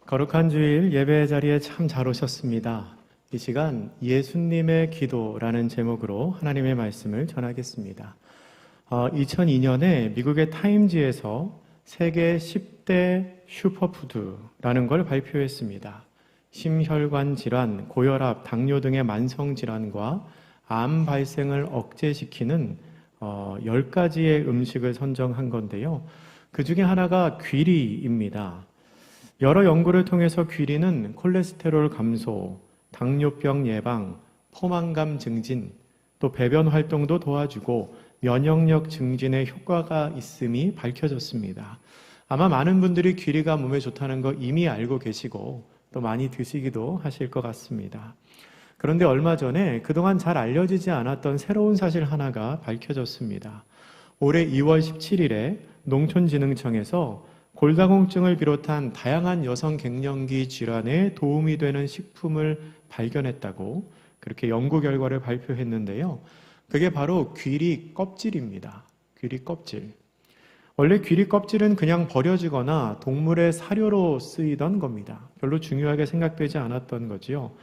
거룩한 주일 예배 자리에 참 잘 오셨습니다. 이 시간 예수님의 기도라는 제목으로 하나님의 말씀을 전하겠습니다. 2002년에 미국의 타임지에서 세계 10대 슈퍼푸드라는 걸 발표했습니다. 심혈관 질환, 고혈압, 당뇨 등의 만성 질환과 암 발생을 억제시키는 10가지의 음식을 선정한 건데요. 그 중에 하나가 귀리입니다. 여러 연구를 통해서 귀리는 콜레스테롤 감소, 당뇨병 예방, 포만감 증진, 또 배변 활동도 도와주고 면역력 증진에 효과가 있음이 밝혀졌습니다. 아마 많은 분들이 귀리가 몸에 좋다는 거 이미 알고 계시고 또 많이 드시기도 하실 것 같습니다. 그런데 얼마 전에 그동안 잘 알려지지 않았던 새로운 사실 하나가 밝혀졌습니다. 올해 2월 17일에 농촌진흥청에서 골다공증을 비롯한 다양한 여성 갱년기 질환에 도움이 되는 식품을 발견했다고 그렇게 연구 결과를 발표했는데요. 그게 바로 귀리 껍질입니다. 귀리 껍질. 원래 귀리 껍질은 그냥 버려지거나 동물의 사료로 쓰이던 겁니다. 별로 중요하게 생각되지 않았던 거지요.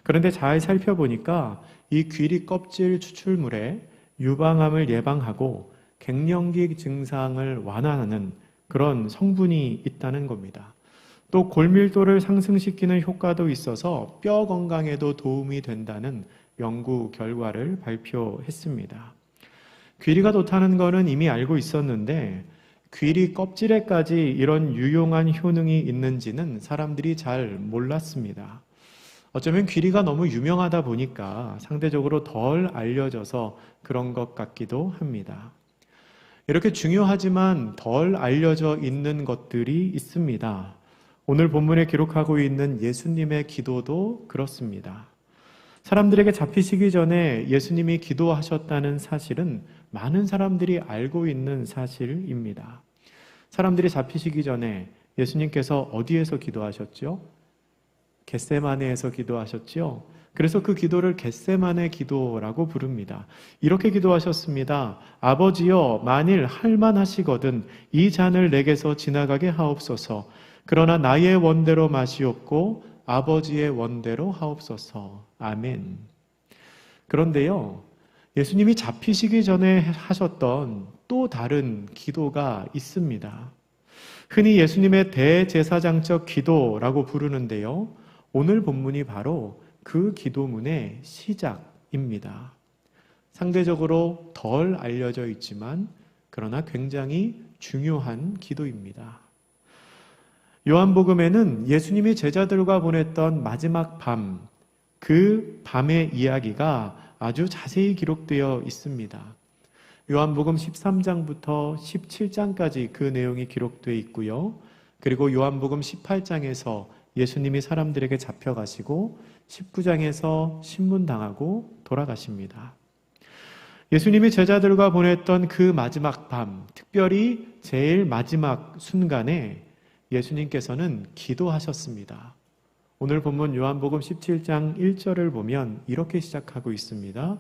그런데 잘 살펴보니까 이 귀리 껍질 추출물에 유방암을 예방하고 갱년기 증상을 완화하는 그런 성분이 있다는 겁니다. 또 골밀도를 상승시키는 효과도 있어서 뼈 건강에도 도움이 된다는 연구 결과를 발표했습니다. 귀리가 좋다는 거는 이미 알고 있었는데 귀리 껍질에까지 이런 유용한 효능이 있는지는 사람들이 잘 몰랐습니다. 어쩌면 귀리가 너무 유명하다 보니까 상대적으로 덜 알려져서 그런 것 같기도 합니다. 이렇게 중요하지만 덜 알려져 있는 것들이 있습니다. 오늘 본문에 기록하고 있는 예수님의 기도도 그렇습니다. 사람들에게 잡히시기 전에 예수님이 기도하셨다는 사실은 많은 사람들이 알고 있는 사실입니다. 사람들이 잡히시기 전에 예수님께서 어디에서 기도하셨죠? 겟세마네에서 기도하셨죠? 그래서 그 기도를 겟세마네 기도라고 부릅니다. 이렇게 기도하셨습니다. 아버지여, 만일 할만하시거든 이 잔을 내게서 지나가게 하옵소서. 그러나 나의 원대로 마시옵고 아버지의 원대로 하옵소서. 아멘. 그런데요, 예수님이 잡히시기 전에 하셨던 또 다른 기도가 있습니다. 흔히 예수님의 대제사장적 기도라고 부르는데요. 오늘 본문이 바로 그 기도문의 시작입니다. 상대적으로 덜 알려져 있지만 그러나 굉장히 중요한 기도입니다. 요한복음에는 예수님이 제자들과 보냈던 마지막 밤, 그 밤의 이야기가 아주 자세히 기록되어 있습니다. 요한복음 13장부터 17장까지 그 내용이 기록되어 있고요. 그리고 요한복음 18장에서 예수님이 사람들에게 잡혀가시고 19장에서 신문당하고 돌아가십니다. 예수님이 제자들과 보냈던 그 마지막 밤, 특별히 제일 마지막 순간에 예수님께서는 기도하셨습니다. 오늘 본문 요한복음 17장 1절을 보면 이렇게 시작하고 있습니다.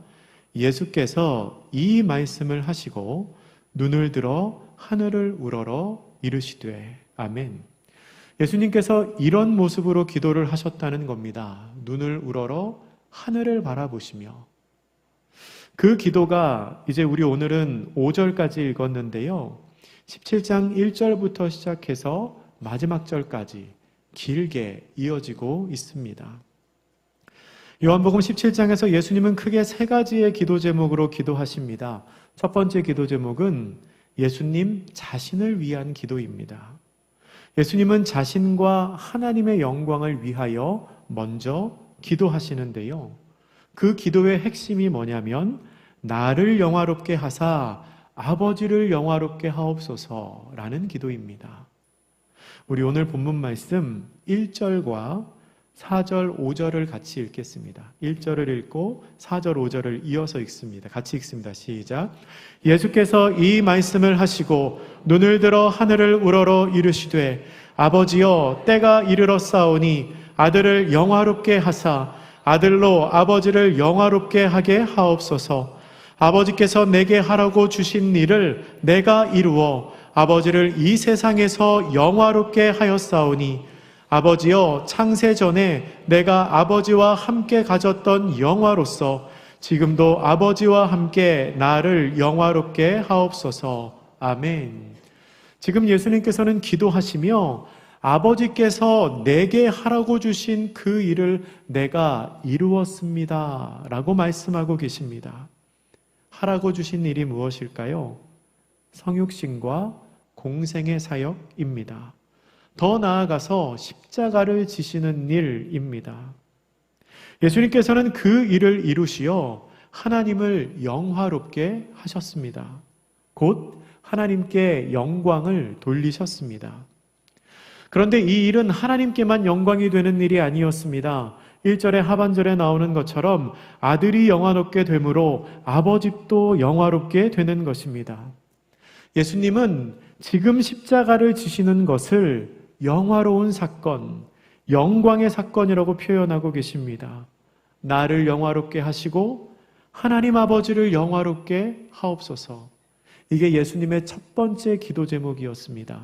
예수께서 이 말씀을 하시고 눈을 들어 하늘을 우러러 이르시되 아멘. 예수님께서 이런 모습으로 기도를 하셨다는 겁니다. 눈을 우러러 하늘을 바라보시며. 그 기도가 이제 우리 오늘은 5절까지 읽었는데요. 17장 1절부터 시작해서 마지막 절까지 길게 이어지고 있습니다. 요한복음 17장에서 예수님은 크게 3가지의 기도 제목으로 기도하십니다. 첫 번째 기도 제목은 예수님 자신을 위한 기도입니다. 예수님은 자신과 하나님의 영광을 위하여 먼저 기도하시는데요. 그 기도의 핵심이 뭐냐면 나를 영화롭게 하사 아버지를 영화롭게 하옵소서라는 기도입니다. 우리 오늘 본문 말씀 1절과 4절, 5절을 같이 읽겠습니다. 1절을 읽고 4절, 5절을 이어서 읽습니다. 같이 읽습니다. 시작. 예수께서 이 말씀을 하시고 눈을 들어 하늘을 우러러 이르시되 아버지여 때가 이르렀사오니 아들을 영화롭게 하사 아들로 아버지를 영화롭게 하게 하옵소서. 아버지께서 내게 하라고 주신 일을 내가 이루어 아버지를 이 세상에서 영화롭게 하였사오니 아버지여, 창세 전에 내가 아버지와 함께 가졌던 영화로서 지금도 아버지와 함께 나를 영화롭게 하옵소서. 아멘. 지금 예수님께서는 기도하시며 아버지께서 내게 하라고 주신 그 일을 내가 이루었습니다 라고 말씀하고 계십니다. 하라고 주신 일이 무엇일까요? 성육신과 공생의 사역입니다. 더 나아가서 십자가를 지시는 일입니다. 예수님께서는 그 일을 이루시어 하나님을 영화롭게 하셨습니다. 곧 하나님께 영광을 돌리셨습니다. 그런데 이 일은 하나님께만 영광이 되는 일이 아니었습니다. 1절의 하반절에 나오는 것처럼 아들이 영화롭게 되므로 아버지도 영화롭게 되는 것입니다. 예수님은 지금 십자가를 지시는 것을 영화로운 사건, 영광의 사건이라고 표현하고 계십니다. 나를 영화롭게 하시고 하나님 아버지를 영화롭게 하옵소서. 이게 예수님의 첫 번째 기도 제목이었습니다.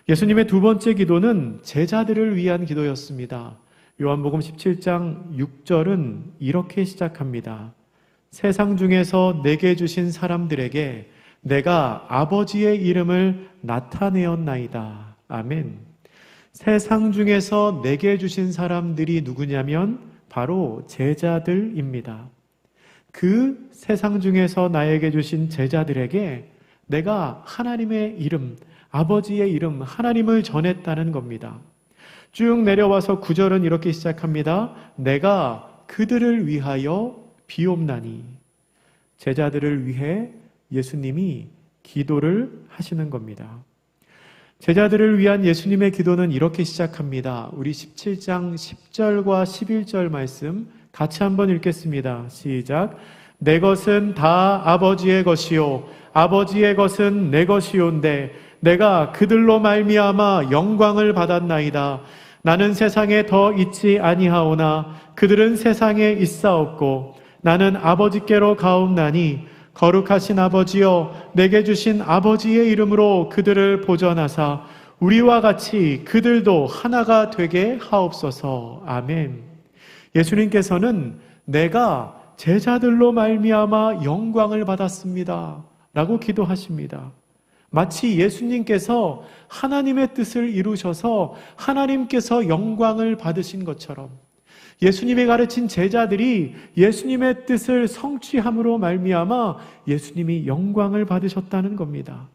예수님의 두 번째 기도는 제자들을 위한 기도였습니다. 요한복음 17장 6절은 이렇게 시작합니다. 세상 중에서 내게 주신 사람들에게 내가 아버지의 이름을 나타내었나이다. 아멘. 세상 중에서 내게 주신 사람들이 누구냐면 바로 제자들입니다. 그 세상 중에서 나에게 주신 제자들에게 내가 하나님의 이름, 아버지의 이름, 하나님을 전했다는 겁니다. 쭉 내려와서 9절은 이렇게 시작합니다. 내가 그들을 위하여 비옵나니. 제자들을 위해 예수님이 기도를 하시는 겁니다. 제자들을 위한 예수님의 기도는 이렇게 시작합니다. 우리 17장 10절과 11절 말씀 같이 한번 읽겠습니다. 시작. 내 것은 다 아버지의 것이요 아버지의 것은 내 것이온데 내가 그들로 말미암아 영광을 받았나이다. 나는 세상에 더 있지 아니하오나 그들은 세상에 있사옵고 나는 아버지께로 가옵나니 거룩하신 아버지여 내게 주신 아버지의 이름으로 그들을 보전하사 우리와 같이 그들도 하나가 되게 하옵소서. 아멘. 예수님께서는 내가 제자들로 말미암아 영광을 받았습니다 라고 기도하십니다. 마치 예수님께서 하나님의 뜻을 이루셔서 하나님께서 영광을 받으신 것처럼 예수님이 가르친 제자들이 예수님의 뜻을 성취함으로 말미암아 예수님이 영광을 받으셨다는 겁니다.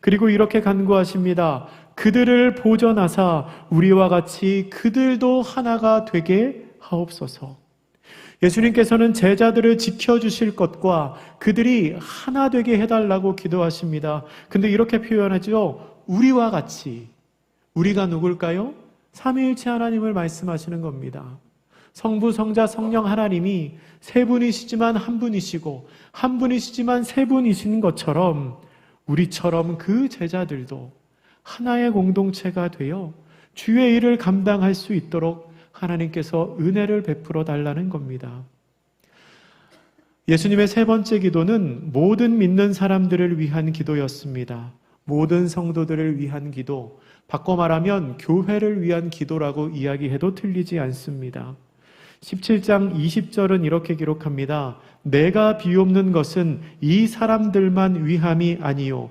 그리고 이렇게 간구하십니다. 그들을 보전하사 우리와 같이 그들도 하나가 되게 하옵소서. 예수님께서는 제자들을 지켜주실 것과 그들이 하나 되게 해달라고 기도하십니다. 근데 이렇게 표현하죠. 우리와 같이. 우리가 누굴까요? 삼위일체 하나님을 말씀하시는 겁니다. 성부, 성자, 성령 하나님이 세 분이시지만 한 분이시고 한 분이시지만 세 분이신 것처럼 우리처럼 그 제자들도 하나의 공동체가 되어 주의 일을 감당할 수 있도록 하나님께서 은혜를 베풀어 달라는 겁니다. 예수님의 세 번째 기도는 모든 믿는 사람들을 위한 기도였습니다. 모든 성도들을 위한 기도, 바꿔 말하면 교회를 위한 기도라고 이야기해도 틀리지 않습니다. 17장 20절은 이렇게 기록합니다. 내가 비옵는 것은 이 사람들만 위함이 아니요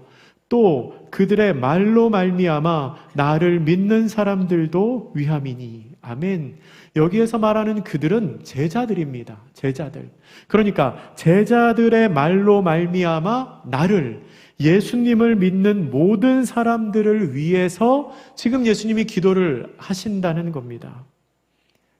또 그들의 말로 말미암아 나를 믿는 사람들도 위함이니. 아멘. 여기에서 말하는 그들은 제자들입니다. 제자들. 그러니까 제자들의 말로 말미암아 나를, 예수님을 믿는 모든 사람들을 위해서 지금 예수님이 기도를 하신다는 겁니다.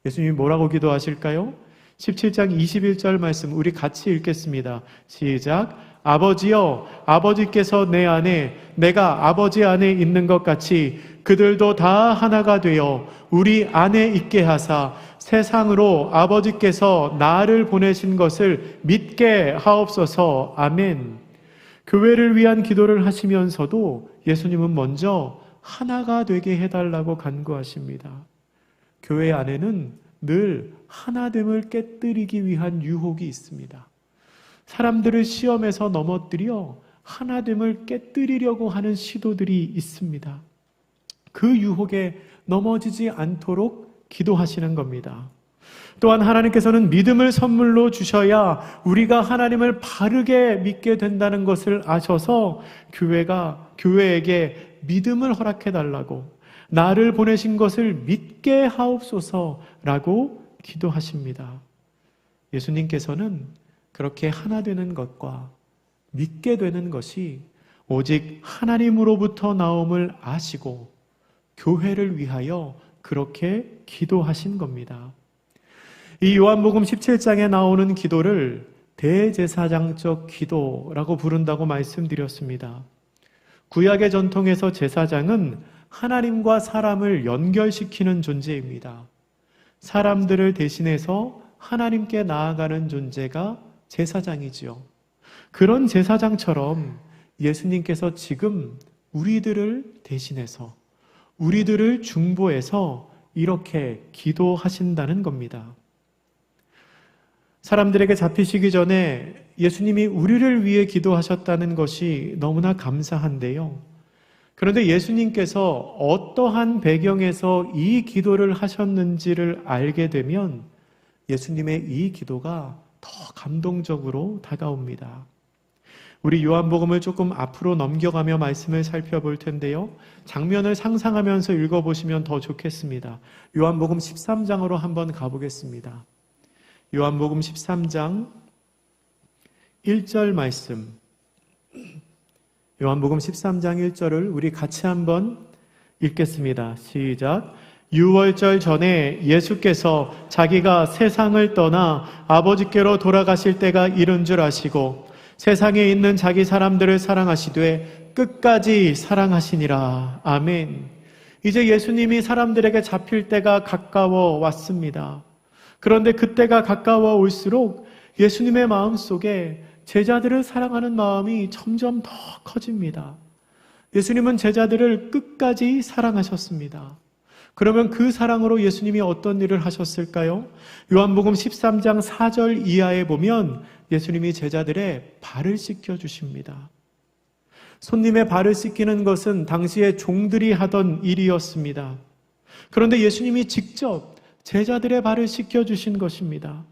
예수님이 뭐라고 기도하실까요? 17장 21절 말씀 우리 같이 읽겠습니다. 시작. 아버지여, 아버지께서 내 안에, 내가 아버지 안에 있는 것 같이 그들도 다 하나가 되어 우리 안에 있게 하사 세상으로 아버지께서 나를 보내신 것을 믿게 하옵소서. 아멘. 교회를 위한 기도를 하시면서도 예수님은 먼저 하나가 되게 해달라고 간구하십니다. 교회 안에는 늘 하나됨을 깨뜨리기 위한 유혹이 있습니다. 사람들을 시험에서 넘어뜨려 하나됨을 깨뜨리려고 하는 시도들이 있습니다. 그 유혹에 넘어지지 않도록 기도하시는 겁니다. 또한 하나님께서는 믿음을 선물로 주셔야 우리가 하나님을 바르게 믿게 된다는 것을 아셔서 교회에게 믿음을 허락해 달라고, 나를 보내신 것을 믿게 하옵소서라고 기도하십니다. 예수님께서는 그렇게 하나 되는 것과 믿게 되는 것이 오직 하나님으로부터 나옴을 아시고 교회를 위하여 그렇게 기도하신 겁니다. 이 요한복음 17장에 나오는 기도를 대제사장적 기도라고 부른다고 말씀드렸습니다. 구약의 전통에서 제사장은 하나님과 사람을 연결시키는 존재입니다. 사람들을 대신해서 하나님께 나아가는 존재가 제사장이지요. 그런 제사장처럼 예수님께서 지금 우리들을 대신해서, 우리들을 중보해서 이렇게 기도하신다는 겁니다. 사람들에게 잡히시기 전에 예수님이 우리를 위해 기도하셨다는 것이 너무나 감사한데요. 그런데 예수님께서 어떠한 배경에서 이 기도를 하셨는지를 알게 되면 예수님의 이 기도가 더 감동적으로 다가옵니다. 우리 요한복음을 조금 앞으로 넘겨가며 말씀을 살펴볼 텐데요. 장면을 상상하면서 읽어보시면 더 좋겠습니다. 요한복음 13장으로 한번 가보겠습니다. 요한복음 13장 1절 말씀. 요한복음 13장 1절을 우리 같이 한번 읽겠습니다. 시작. 유월절 전에 예수께서 자기가 세상을 떠나 아버지께로 돌아가실 때가 이른 줄 아시고 세상에 있는 자기 사람들을 사랑하시되 끝까지 사랑하시니라. 아멘. 이제 예수님이 사람들에게 잡힐 때가 가까워 왔습니다. 그런데 그때가 가까워 올수록 예수님의 마음속에 제자들을 사랑하는 마음이 점점 더 커집니다. 예수님은 제자들을 끝까지 사랑하셨습니다. 그러면 그 사랑으로 예수님이 어떤 일을 하셨을까요? 요한복음 13장 4절 이하에 보면 예수님이 제자들의 발을 씻겨 주십니다. 손님의 발을 씻기는 것은 당시에 종들이 하던 일이었습니다. 그런데 예수님이 직접 제자들의 발을 씻겨 주신 것입니다.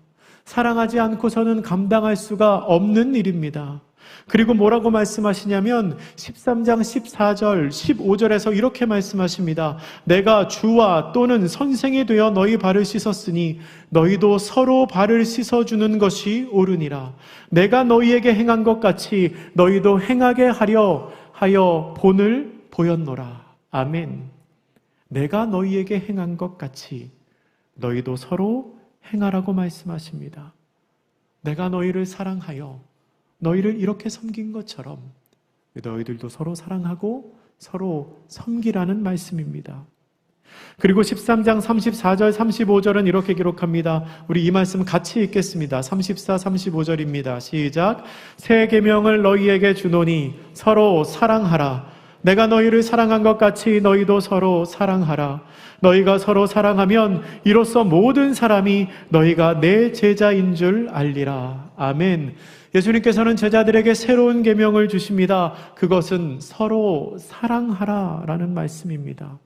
사랑하지 않고서는 감당할 수가 없는 일입니다. 그리고 뭐라고 말씀하시냐면 13장 14절, 15절에서 이렇게 말씀하십니다. 내가 주와 또는 선생이 되어 너희 발을 씻었으니 너희도 서로 발을 씻어주는 것이 옳으니라. 내가 너희에게 행한 것 같이 너희도 행하게 하여 본을 보였노라. 아멘. 내가 너희에게 행한 것 같이 너희도 서로 행하라고 말씀하십니다. 내가 너희를 사랑하여 너희를 이렇게 섬긴 것처럼 너희들도 서로 사랑하고 서로 섬기라는 말씀입니다. 그리고 13장 34절 35절은 이렇게 기록합니다. 우리 이 말씀 같이 읽겠습니다. 34, 35절입니다. 시작. 새 계명을 너희에게 주노니 서로 사랑하라. 내가 너희를 사랑한 것 같이 너희도 서로 사랑하라. 너희가 서로 사랑하면 이로써 모든 사람이 너희가 내 제자인 줄 알리라. 아멘. 예수님께서는 제자들에게 새로운 계명을 주십니다. 그것은 서로 사랑하라라는 말씀입니다.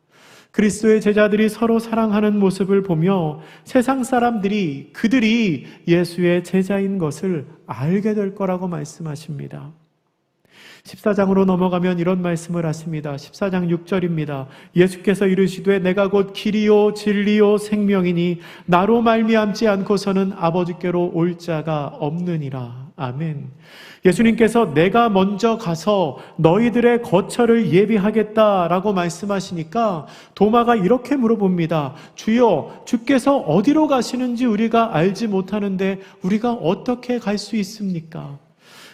그리스도의 제자들이 서로 사랑하는 모습을 보며 세상 사람들이 그들이 예수의 제자인 것을 알게 될 거라고 말씀하십니다. 14장으로 넘어가면 이런 말씀을 하십니다. 14장 6절입니다. 예수께서 이르시되 내가 곧 길이요 진리요 생명이니 나로 말미암지 않고서는 아버지께로 올 자가 없느니라. 아멘. 예수님께서 내가 먼저 가서 너희들의 거처를 예비하겠다라고 말씀하시니까 도마가 이렇게 물어봅니다. 주여, 주께서 어디로 가시는지 우리가 알지 못하는데 우리가 어떻게 갈 수 있습니까?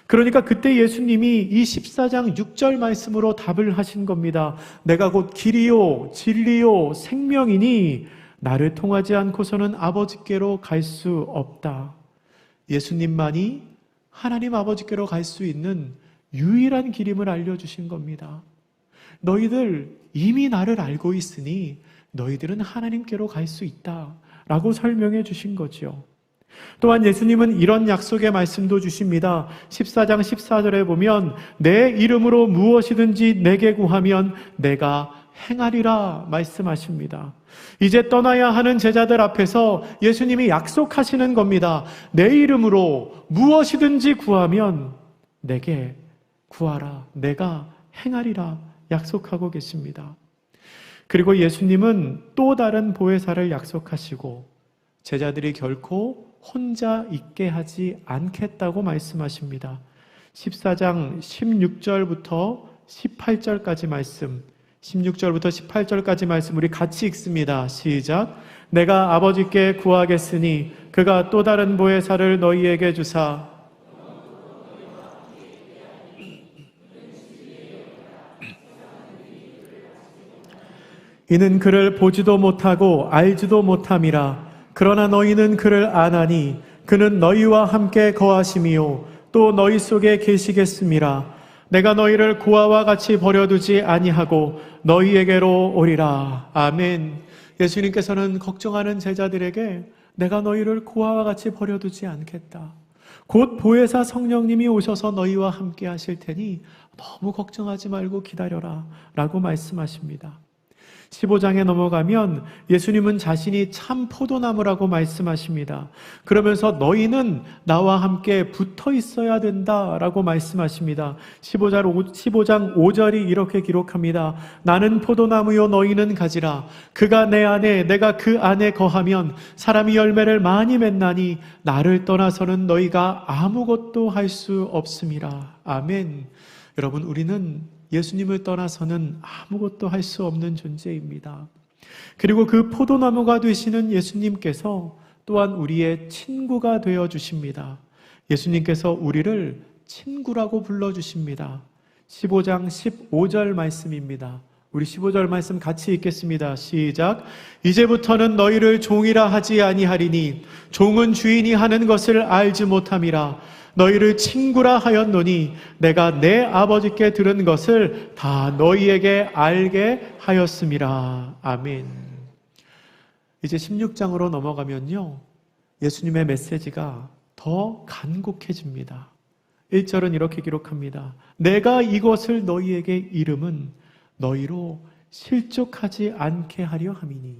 그러니까 그때 예수님이 이 14장 6절 말씀으로 답을 하신 겁니다. 내가 곧 길이요 진리요 생명이니 나를 통하지 않고서는 아버지께로 갈 수 없다. 예수님만이 하나님 아버지께로 갈 수 있는 유일한 길임을 알려주신 겁니다. 너희들 이미 나를 알고 있으니 너희들은 하나님께로 갈 수 있다 라고 설명해 주신 거죠. 또한 예수님은 이런 약속의 말씀도 주십니다. 14장 14절에 보면 내 이름으로 무엇이든지 내게 구하면 내가 행하리라 말씀하십니다. 이제 떠나야 하는 제자들 앞에서 예수님이 약속하시는 겁니다. 내 이름으로 무엇이든지 구하면 내게 구하라. 내가 행하리라 약속하고 계십니다. 그리고 예수님은 또 다른 보혜사를 약속하시고 제자들이 결코 혼자 있게 하지 않겠다고 말씀하십니다. 14장 16절부터 18절까지 말씀, 16절부터 18절까지 말씀 우리 같이 읽습니다. 시작. 내가 아버지께 구하겠으니 그가 또 다른 보혜사를 너희에게 주사 이는 그를 보지도 못하고 알지도 못함이라. 그러나 너희는 그를 아나니 그는 너희와 함께 거하심이요 또 너희 속에 계시겠음이라. 내가 너희를 고아와 같이 버려두지 아니하고 너희에게로 오리라. 아멘. 예수님께서는 걱정하는 제자들에게 내가 너희를 고아와 같이 버려두지 않겠다. 곧 보혜사 성령님이 오셔서 너희와 함께 하실 테니 너무 걱정하지 말고 기다려라 라고 말씀하십니다. 15장에 넘어가면 예수님은 자신이 참 포도나무라고 말씀하십니다. 그러면서 너희는 나와 함께 붙어 있어야 된다라고 말씀하십니다. 15장 5절이 이렇게 기록합니다. 나는 포도나무요 너희는 가지라. 그가 내 안에 내가 그 안에 거하면 사람이 열매를 많이 맺나니 나를 떠나서는 너희가 아무것도 할 수 없음이라. 아멘. 여러분, 우리는 예수님을 떠나서는 아무것도 할 수 없는 존재입니다. 그리고 그 포도나무가 되시는 예수님께서 또한 우리의 친구가 되어 주십니다. 예수님께서 우리를 친구라고 불러주십니다. 15장 15절 말씀입니다. 우리 15절 말씀 같이 읽겠습니다. 시작. 이제부터는 너희를 종이라 하지 아니하리니 종은 주인이 하는 것을 알지 못함이라. 너희를 친구라 하였노니 내가 내 아버지께 들은 것을 다 너희에게 알게 하였음이라. 아멘. 이제 16장으로 넘어가면요, 예수님의 메시지가 더 간곡해집니다. 1절은 이렇게 기록합니다. 내가 이것을 너희에게 이름은 너희로 실족하지 않게 하려 함이니.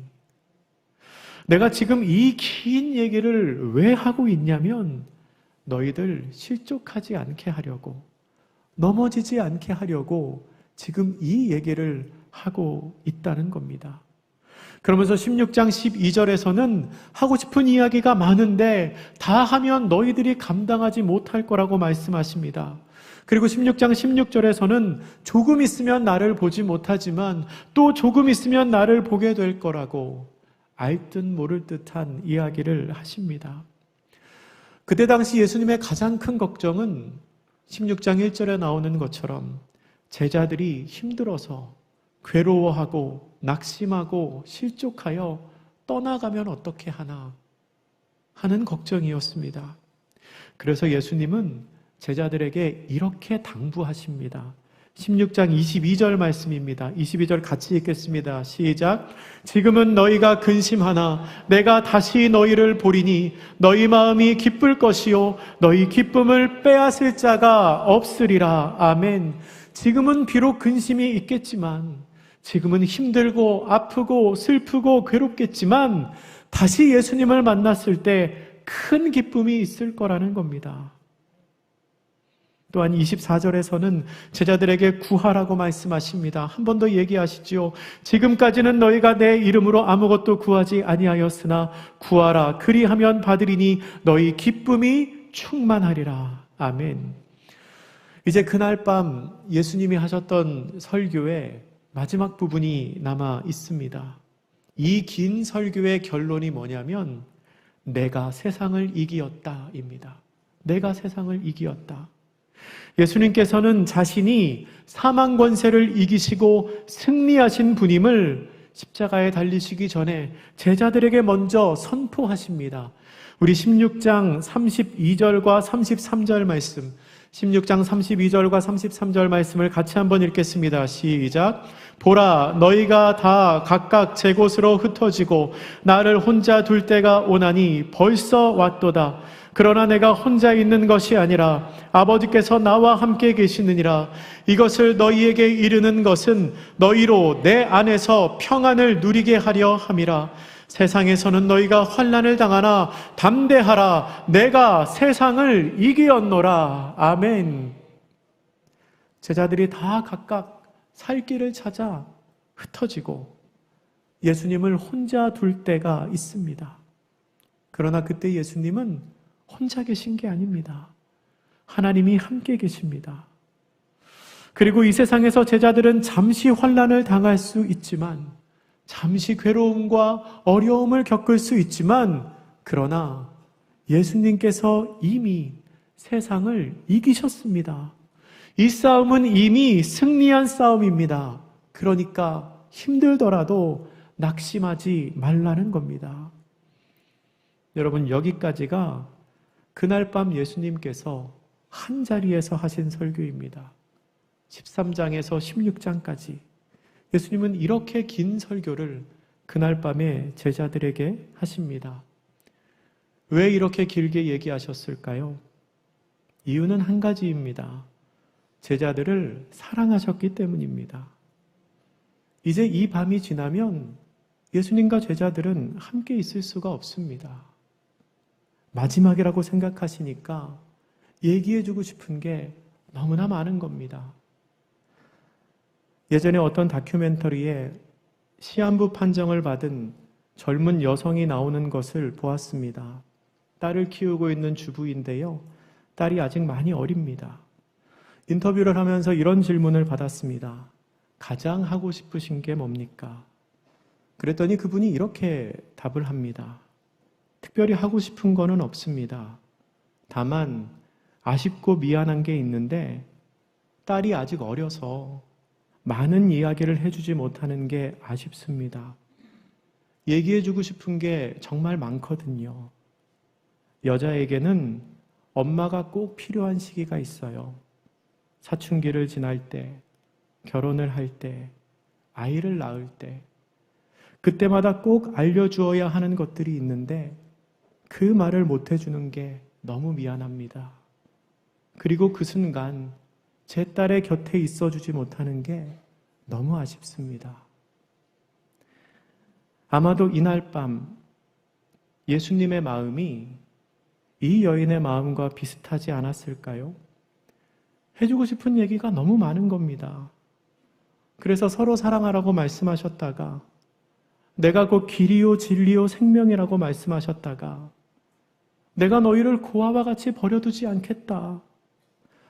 내가 지금 이 긴 얘기를 왜 하고 있냐면 너희들 실족하지 않게 하려고, 넘어지지 않게 하려고 지금 이 얘기를 하고 있다는 겁니다. 그러면서 16장 12절에서는 하고 싶은 이야기가 많은데 다 하면 너희들이 감당하지 못할 거라고 말씀하십니다. 그리고 16장 16절에서는 조금 있으면 나를 보지 못하지만 또 조금 있으면 나를 보게 될 거라고 알 듯 모를 듯한 이야기를 하십니다. 그때 당시 예수님의 가장 큰 걱정은 16장 1절에 나오는 것처럼 제자들이 힘들어서 괴로워하고 낙심하고 실족하여 떠나가면 어떻게 하나 하는 걱정이었습니다. 그래서 예수님은 제자들에게 이렇게 당부하십니다. 16장 22절 말씀입니다. 22절 같이 읽겠습니다. 시작. 지금은 너희가 근심하나 내가 다시 너희를 보리니 너희 마음이 기쁠 것이요 너희 기쁨을 빼앗을 자가 없으리라. 아멘. 지금은 비록 근심이 있겠지만, 지금은 힘들고 아프고 슬프고 괴롭겠지만 다시 예수님을 만났을 때 큰 기쁨이 있을 거라는 겁니다. 또한 24절에서는 제자들에게 구하라고 말씀하십니다. 한 번 더 얘기하시지요. 지금까지는 너희가 내 이름으로 아무것도 구하지 아니하였으나 구하라. 그리하면 받으리니 너희 기쁨이 충만하리라. 아멘. 이제 그날 밤 예수님이 하셨던 설교의 마지막 부분이 남아 있습니다. 이 긴 설교의 결론이 뭐냐면 내가 세상을 이기었다입니다. 내가 세상을 이기었다. 예수님께서는 자신이 사망 권세를 이기시고 승리하신 분임을 십자가에 달리시기 전에 제자들에게 먼저 선포하십니다. 우리 16장 32절과 33절 말씀, 16장 32절과 33절 말씀을 같이 한번 읽겠습니다. 시작. 보라, 너희가 다 각각 제 곳으로 흩어지고 나를 혼자 둘 때가 오나니 벌써 왔도다. 그러나 내가 혼자 있는 것이 아니라 아버지께서 나와 함께 계시느니라. 이것을 너희에게 이르는 것은 너희로 내 안에서 평안을 누리게 하려 함이라. 세상에서는 너희가 환난을 당하나 담대하라. 내가 세상을 이기었노라. 아멘. 제자들이 다 각각 살 길을 찾아 흩어지고 예수님을 혼자 둘 때가 있습니다. 그러나 그때 예수님은 혼자 계신 게 아닙니다. 하나님이 함께 계십니다. 그리고 이 세상에서 제자들은 잠시 환난을 당할 수 있지만, 잠시 괴로움과 어려움을 겪을 수 있지만, 그러나 예수님께서 이미 세상을 이기셨습니다. 이 싸움은 이미 승리한 싸움입니다. 그러니까 힘들더라도 낙심하지 말라는 겁니다. 여러분, 여기까지가 그날 밤 예수님께서 한 자리에서 하신 설교입니다. 13장에서 16장까지 예수님은 이렇게 긴 설교를 그날 밤에 제자들에게 하십니다. 왜 이렇게 길게 얘기하셨을까요? 이유는 한 가지입니다. 제자들을 사랑하셨기 때문입니다. 이제 이 밤이 지나면 예수님과 제자들은 함께 있을 수가 없습니다. 마지막이라고 생각하시니까 얘기해주고 싶은 게 너무나 많은 겁니다. 예전에 어떤 다큐멘터리에 시한부 판정을 받은 젊은 여성이 나오는 것을 보았습니다. 딸을 키우고 있는 주부인데요. 딸이 아직 많이 어립니다. 인터뷰를 하면서 이런 질문을 받았습니다. 가장 하고 싶으신 게 뭡니까? 그랬더니 그분이 이렇게 답을 합니다. 특별히 하고 싶은 거는 없습니다. 다만 아쉽고 미안한 게 있는데 딸이 아직 어려서 많은 이야기를 해주지 못하는 게 아쉽습니다. 얘기해주고 싶은 게 정말 많거든요. 여자에게는 엄마가 꼭 필요한 시기가 있어요. 사춘기를 지날 때, 결혼을 할 때, 아이를 낳을 때, 그때마다 꼭 알려주어야 하는 것들이 있는데 그 말을 못 해주는 게 너무 미안합니다. 그리고 그 순간 제 딸의 곁에 있어주지 못하는 게 너무 아쉽습니다. 아마도 이날 밤 예수님의 마음이 이 여인의 마음과 비슷하지 않았을까요? 해주고 싶은 얘기가 너무 많은 겁니다. 그래서 서로 사랑하라고 말씀하셨다가, 내가 곧 길이요 진리요 생명이라고 말씀하셨다가, 내가 너희를 고아와 같이 버려두지 않겠다,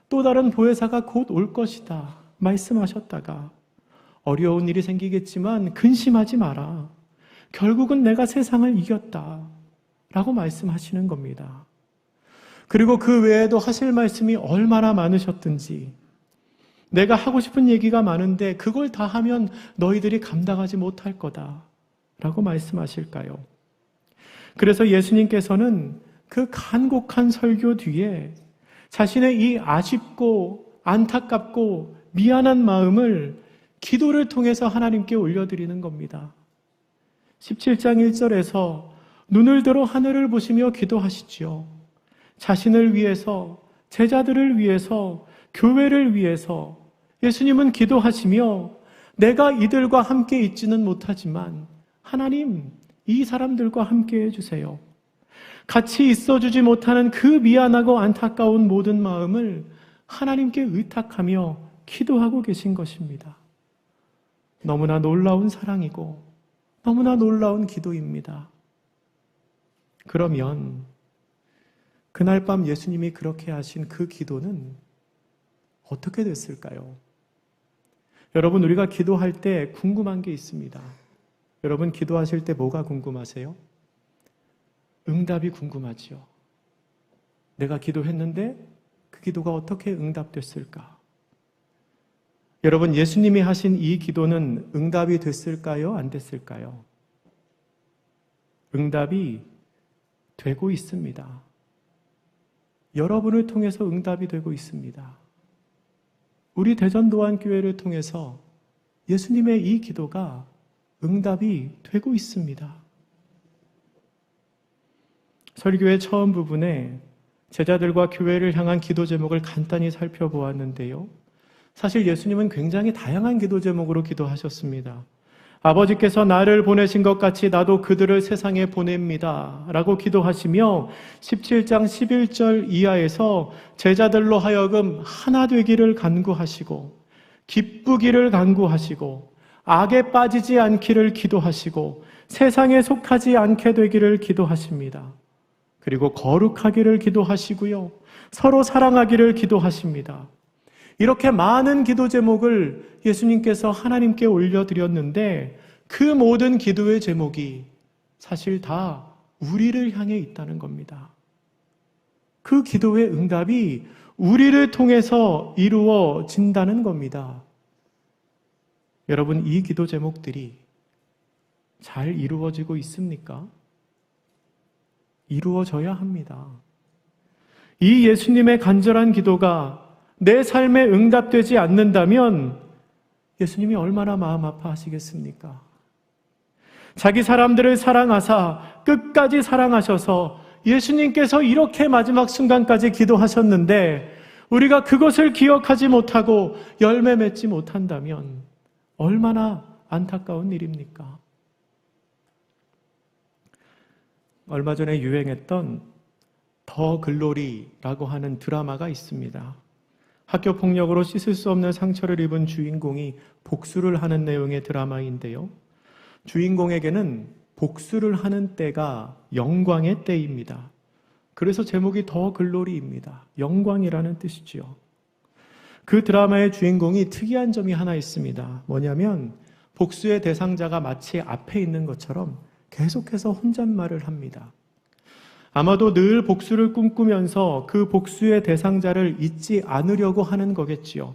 또 다른 보혜사가 곧 올 것이다 말씀하셨다가, 어려운 일이 생기겠지만 근심하지 마라, 결국은 내가 세상을 이겼다 라고 말씀하시는 겁니다. 그리고 그 외에도 하실 말씀이 얼마나 많으셨든지, 내가 하고 싶은 얘기가 많은데 그걸 다 하면 너희들이 감당하지 못할 거다 라고 말씀하실까요? 그래서 예수님께서는 그 간곡한 설교 뒤에 자신의 이 아쉽고 안타깝고 미안한 마음을 기도를 통해서 하나님께 올려드리는 겁니다. 17장 1절에서 눈을 들어 하늘을 보시며 기도하시지요. 자신을 위해서, 제자들을 위해서, 교회를 위해서 예수님은 기도하시며, 내가 이들과 함께 있지는 못하지만 하나님, 이 사람들과 함께 해주세요. 같이 있어주지 못하는 그 미안하고 안타까운 모든 마음을 하나님께 의탁하며 기도하고 계신 것입니다. 너무나 놀라운 사랑이고 너무나 놀라운 기도입니다. 그러면 그날 밤 예수님이 그렇게 하신 그 기도는 어떻게 됐을까요? 여러분, 우리가 기도할 때 궁금한 게 있습니다. 여러분, 기도하실 때 뭐가 궁금하세요? 응답이 궁금하지요. 내가 기도했는데 그 기도가 어떻게 응답됐을까? 여러분, 예수님이 하신 이 기도는 응답이 됐을까요? 안 됐을까요? 응답이 되고 있습니다. 여러분을 통해서 응답이 되고 있습니다. 우리 대전도안교회를 통해서 예수님의 이 기도가 응답이 되고 있습니다. 설교의 처음 부분에 제자들과 교회를 향한 기도 제목을 간단히 살펴보았는데요. 사실 예수님은 굉장히 다양한 기도 제목으로 기도하셨습니다. 아버지께서 나를 보내신 것 같이 나도 그들을 세상에 보냅니다 라고 기도하시며 17장 11절 이하에서 제자들로 하여금 하나 되기를 간구하시고 기쁘기를 간구하시고 악에 빠지지 않기를 기도하시고 세상에 속하지 않게 되기를 기도하십니다. 그리고 거룩하기를 기도하시고요. 서로 사랑하기를 기도하십니다. 이렇게 많은 기도 제목을 예수님께서 하나님께 올려드렸는데 그 모든 기도의 제목이 사실 다 우리를 향해 있다는 겁니다. 그 기도의 응답이 우리를 통해서 이루어진다는 겁니다. 여러분, 이 기도 제목들이 잘 이루어지고 있습니까? 이루어져야 합니다. 이 예수님의 간절한 기도가 내 삶에 응답되지 않는다면 예수님이 얼마나 마음 아파하시겠습니까? 자기 사람들을 사랑하사 끝까지 사랑하셔서 예수님께서 이렇게 마지막 순간까지 기도하셨는데 우리가 그것을 기억하지 못하고 열매 맺지 못한다면 얼마나 안타까운 일입니까? 얼마 전에 유행했던 더 글로리라고 하는 드라마가 있습니다. 학교 폭력으로 씻을 수 없는 상처를 입은 주인공이 복수를 하는 내용의 드라마인데요. 주인공에게는 복수를 하는 때가 영광의 때입니다. 그래서 제목이 더 글로리입니다. 영광이라는 뜻이죠. 그 드라마의 주인공이 특이한 점이 하나 있습니다. 뭐냐면 복수의 대상자가 마치 앞에 있는 것처럼 계속해서 혼잣말을 합니다. 아마도 늘 복수를 꿈꾸면서 그 복수의 대상자를 잊지 않으려고 하는 거겠지요.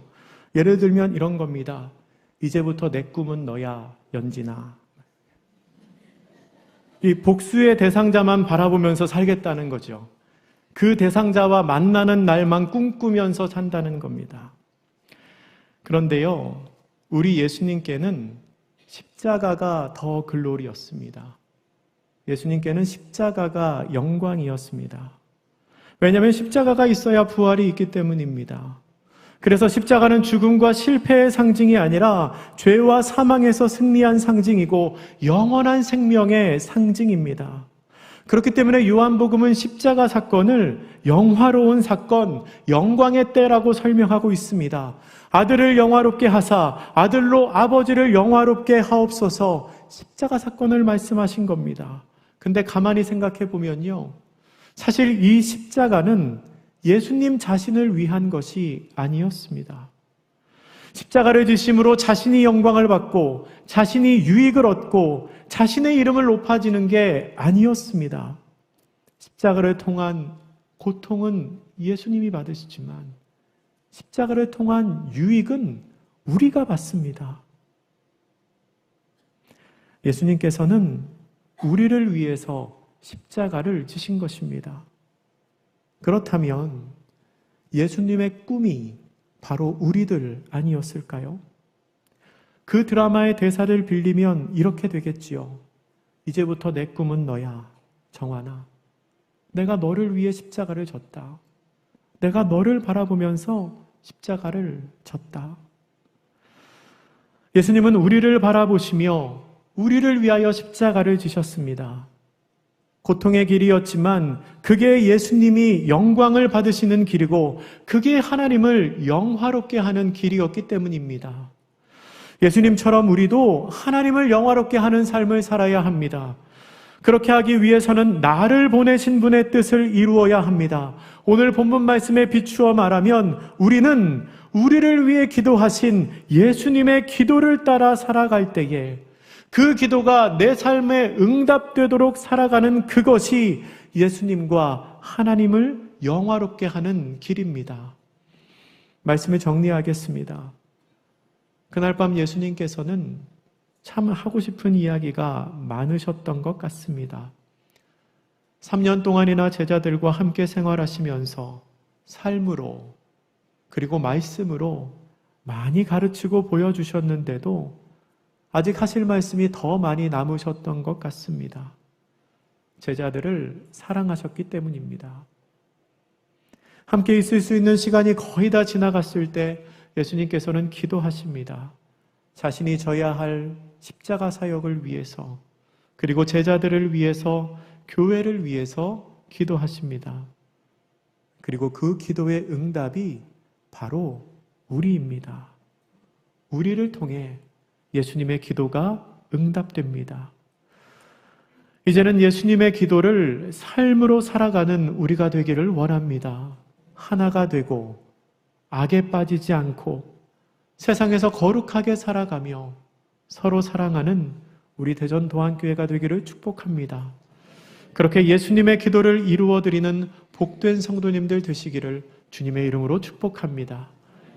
예를 들면 이런 겁니다. 이제부터 내 꿈은 너야, 연진아. 이 복수의 대상자만 바라보면서 살겠다는 거죠. 그 대상자와 만나는 날만 꿈꾸면서 산다는 겁니다. 그런데요, 우리 예수님께는 십자가가 더 글로리였습니다. 예수님께는 십자가가 영광이었습니다. 왜냐하면 십자가가 있어야 부활이 있기 때문입니다. 그래서 십자가는 죽음과 실패의 상징이 아니라 죄와 사망에서 승리한 상징이고 영원한 생명의 상징입니다. 그렇기 때문에 요한복음은 십자가 사건을 영화로운 사건, 영광의 때라고 설명하고 있습니다. 아들을 영화롭게 하사 아들로 아버지를 영화롭게 하옵소서, 십자가 사건을 말씀하신 겁니다. 근데 가만히 생각해 보면요, 사실 이 십자가는 예수님 자신을 위한 것이 아니었습니다. 십자가를 지심으로 자신이 영광을 받고 자신이 유익을 얻고 자신의 이름을 높아지는 게 아니었습니다. 십자가를 통한 고통은 예수님이 받으시지만 십자가를 통한 유익은 우리가 받습니다. 예수님께서는 우리를 위해서 십자가를 지신 것입니다. 그렇다면 예수님의 꿈이 바로 우리들 아니었을까요? 그 드라마의 대사를 빌리면 이렇게 되겠지요. 이제부터 내 꿈은 너야, 정환아. 내가 너를 위해 십자가를 졌다. 내가 너를 바라보면서 십자가를 졌다. 예수님은 우리를 바라보시며 우리를 위하여 십자가를 지셨습니다. 고통의 길이었지만 그게 예수님이 영광을 받으시는 길이고 그게 하나님을 영화롭게 하는 길이었기 때문입니다. 예수님처럼 우리도 하나님을 영화롭게 하는 삶을 살아야 합니다. 그렇게 하기 위해서는 나를 보내신 분의 뜻을 이루어야 합니다. 오늘 본문 말씀에 비추어 말하면 우리는 우리를 위해 기도하신 예수님의 기도를 따라 살아갈 때에 그 기도가 내 삶에 응답되도록 살아가는 그것이 예수님과 하나님을 영화롭게 하는 길입니다. 말씀을 정리하겠습니다. 그날 밤 예수님께서는 참 하고 싶은 이야기가 많으셨던 것 같습니다. 3년 동안이나 제자들과 함께 생활하시면서 삶으로 그리고 말씀으로 많이 가르치고 보여주셨는데도 아직 하실 말씀이 더 많이 남으셨던 것 같습니다. 제자들을 사랑하셨기 때문입니다. 함께 있을 수 있는 시간이 거의 다 지나갔을 때 예수님께서는 기도하십니다. 자신이 져야 할 십자가 사역을 위해서, 그리고 제자들을 위해서, 교회를 위해서 기도하십니다. 그리고 그 기도의 응답이 바로 우리입니다. 우리를 통해 예수님의 기도가 응답됩니다. 이제는 예수님의 기도를 삶으로 살아가는 우리가 되기를 원합니다. 하나가 되고 악에 빠지지 않고 세상에서 거룩하게 살아가며 서로 사랑하는 우리 대전도안교회가 되기를 축복합니다. 그렇게 예수님의 기도를 이루어드리는 복된 성도님들 되시기를 주님의 이름으로 축복합니다.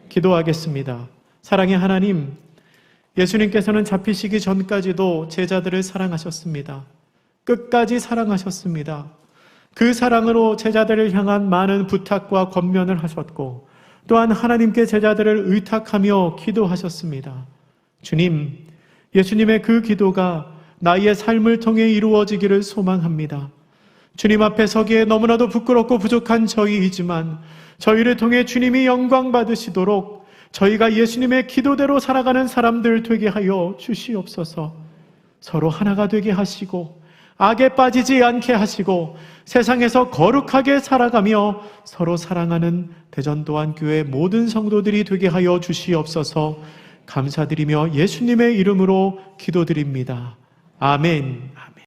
기도하겠습니다. 사랑의 하나님, 예수님께서는 잡히시기 전까지도 제자들을 사랑하셨습니다. 끝까지 사랑하셨습니다. 그 사랑으로 제자들을 향한 많은 부탁과 권면을 하셨고 또한 하나님께 제자들을 의탁하며 기도하셨습니다. 주님, 예수님의 그 기도가 나의 삶을 통해 이루어지기를 소망합니다. 주님 앞에 서기에 너무나도 부끄럽고 부족한 저희이지만 저희를 통해 주님이 영광 받으시도록 저희가 예수님의 기도대로 살아가는 사람들 되게 하여 주시옵소서. 서로 하나가 되게 하시고 악에 빠지지 않게 하시고 세상에서 거룩하게 살아가며 서로 사랑하는 대전도안교회 모든 성도들이 되게 하여 주시옵소서. 감사드리며 예수님의 이름으로 기도드립니다. 아멘.